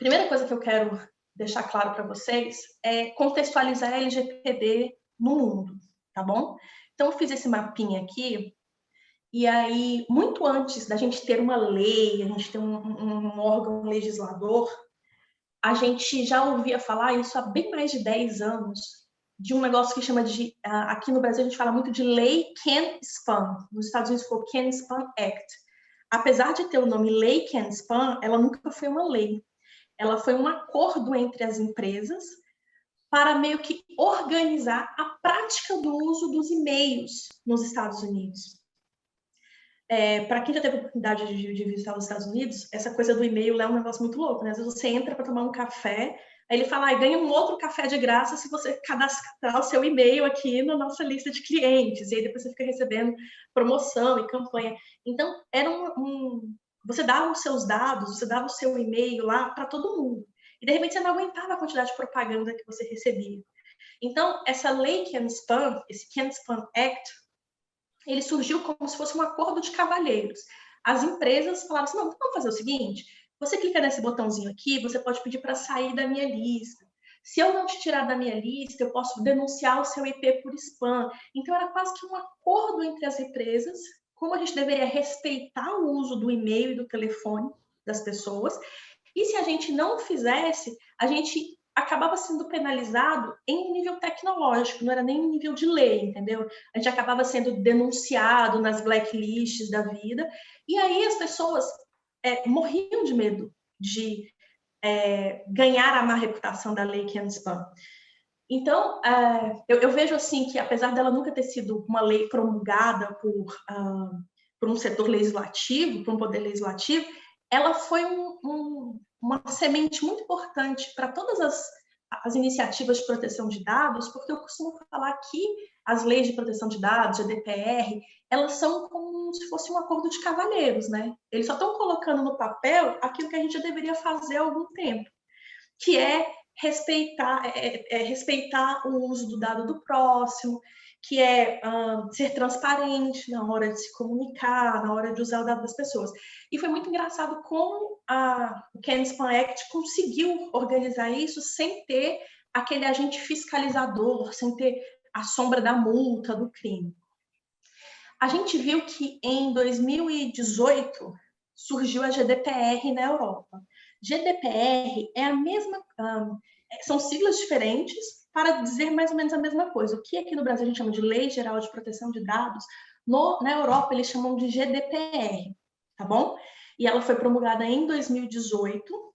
Primeira coisa que eu quero deixar claro para vocês é contextualizar a LGPD no mundo, tá bom? Então, eu fiz esse mapinha aqui, e aí, muito antes da gente ter uma lei, a gente ter um órgão legislador, a gente já ouvia falar, isso há bem mais de 10 anos, de um negócio que chama de, aqui no Brasil a gente fala muito de Lei Can-Spam, nos Estados Unidos foi o Can-Spam Act. Apesar de ter o nome Lei Can-Spam, ela nunca foi uma lei. Ela foi um acordo entre as empresas para meio que organizar a prática do uso dos e-mails nos Estados Unidos. Para quem já teve a oportunidade de visitar os Estados Unidos, essa coisa do e-mail é um negócio muito louco, né? Às vezes você entra para tomar um café, aí ele fala, ganha um outro café de graça se você cadastrar o seu e-mail aqui na nossa lista de clientes, e aí depois você fica recebendo promoção e campanha. Então, era você dava os seus dados, você dava o seu e-mail lá para todo mundo. E, de repente, você não aguentava a quantidade de propaganda que você recebia. Então, essa lei Can-Spam, esse Can-Spam Act, ele surgiu como se fosse um acordo de cavalheiros. As empresas falaram assim, não, vamos fazer o seguinte, você clica nesse botãozinho aqui, você pode pedir para sair da minha lista. Se eu não te tirar da minha lista, eu posso denunciar o seu IP por spam. Então, era quase que um acordo entre as empresas, como a gente deveria respeitar o uso do e-mail e do telefone das pessoas. E se a gente não fizesse, a gente acabava sendo penalizado em nível tecnológico, não era nem em nível de lei, entendeu? A gente acabava sendo denunciado nas blacklists da vida, e aí as pessoas morriam de medo de ganhar a má reputação da lei Can-Spam. Então, eu vejo assim que, apesar dela nunca ter sido uma lei promulgada por um setor legislativo, por um poder legislativo, ela foi uma semente muito importante para todas as iniciativas de proteção de dados, porque eu costumo falar que as leis de proteção de dados, GDPR, elas são como se fosse um acordo de cavalheiros, né? Eles só estão colocando no papel aquilo que a gente já deveria fazer há algum tempo, que é respeitar o uso do dado do próximo, que é ser transparente na hora de se comunicar, na hora de usar o dado das pessoas. E foi muito engraçado como o Can-Spam Act conseguiu organizar isso sem ter aquele agente fiscalizador, sem ter a sombra da multa, do crime. A gente viu que em 2018 surgiu a GDPR na Europa. GDPR é a mesma, são siglas diferentes para dizer mais ou menos a mesma coisa. O que aqui no Brasil a gente chama de Lei Geral de Proteção de Dados, na Europa eles chamam de GDPR, tá bom? E ela foi promulgada em 2018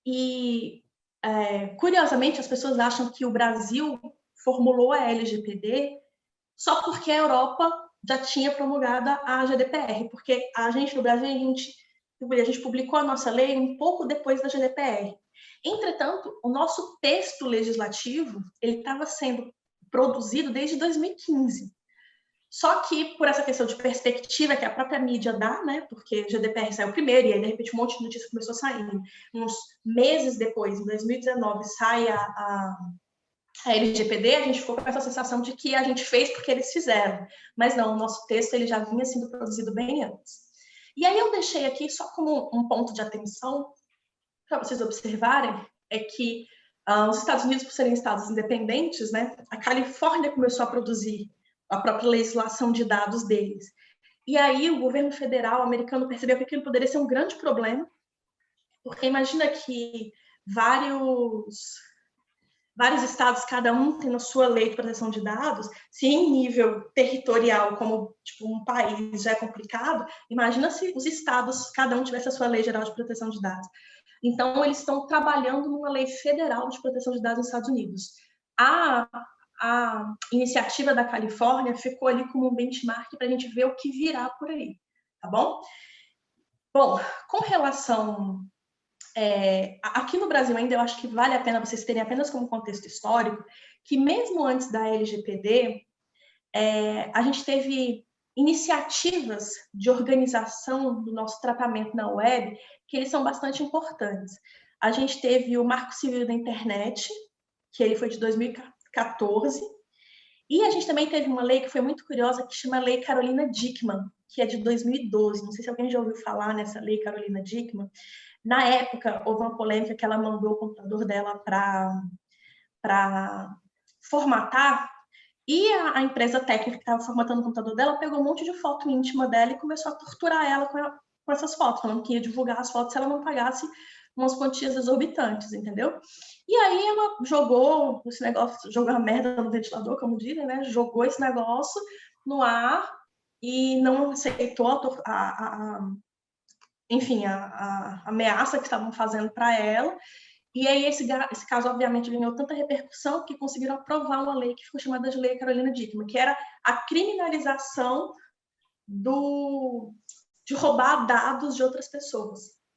e, curiosamente, as pessoas acham que o Brasil formulou a LGPD só porque a Europa já tinha promulgado a GDPR, porque a gente no Brasil, a gente publicou a nossa lei um pouco depois da GDPR. Entretanto, o nosso texto legislativo, ele estava sendo produzido desde 2015. Só que, por essa questão de perspectiva que a própria mídia dá, né, porque a GDPR saiu primeiro e aí, de repente, um monte de notícia começou a sair. Uns meses depois, em 2019, sai a LGPD, a gente ficou com essa sensação de que a gente fez porque eles fizeram. Mas não, o nosso texto ele já vinha sendo produzido bem antes. E aí eu deixei aqui só como um ponto de atenção para vocês observarem, é que os Estados Unidos, por serem estados independentes, né, a Califórnia começou a produzir a própria legislação de dados deles. E aí o governo federal americano percebeu que aquilo poderia ser um grande problema, porque imagina que vários estados, cada um tem a sua lei de proteção de dados, se em nível territorial, como tipo, um país já é complicado, imagina se os estados, cada um tivesse a sua lei geral de proteção de dados. Então, eles estão trabalhando numa lei federal de proteção de dados nos Estados Unidos. A iniciativa da Califórnia ficou ali como um benchmark para a gente ver o que virá por aí, tá bom? Bom, com relação... aqui no Brasil ainda eu acho que vale a pena vocês terem apenas como contexto histórico que mesmo antes da LGPD, a gente teve iniciativas de organização do nosso tratamento na web que eles são bastante importantes. A gente teve o Marco Civil da Internet, que ele foi de 2014, e a gente também teve uma lei que foi muito curiosa, que chama Lei Carolina Dickmann, que é de 2012. Não sei se alguém já ouviu falar nessa Lei Carolina Dickmann. Na época, houve uma polêmica que ela mandou o computador dela para formatar, e a empresa técnica que estava formatando o computador dela pegou um monte de foto íntima dela e começou a torturar ela com essas fotos, falando que ia divulgar as fotos se ela não pagasse umas quantias exorbitantes, entendeu? E aí ela jogou esse negócio, jogou a merda no ventilador, como dizem, né? Jogou esse negócio no ar e não aceitou enfim, a ameaça que estavam fazendo para ela. E aí esse caso, obviamente, ganhou tanta repercussão que conseguiram aprovar uma lei que ficou chamada de Lei Carolina Dickmann, que era a criminalização de roubar dados de outras pessoas.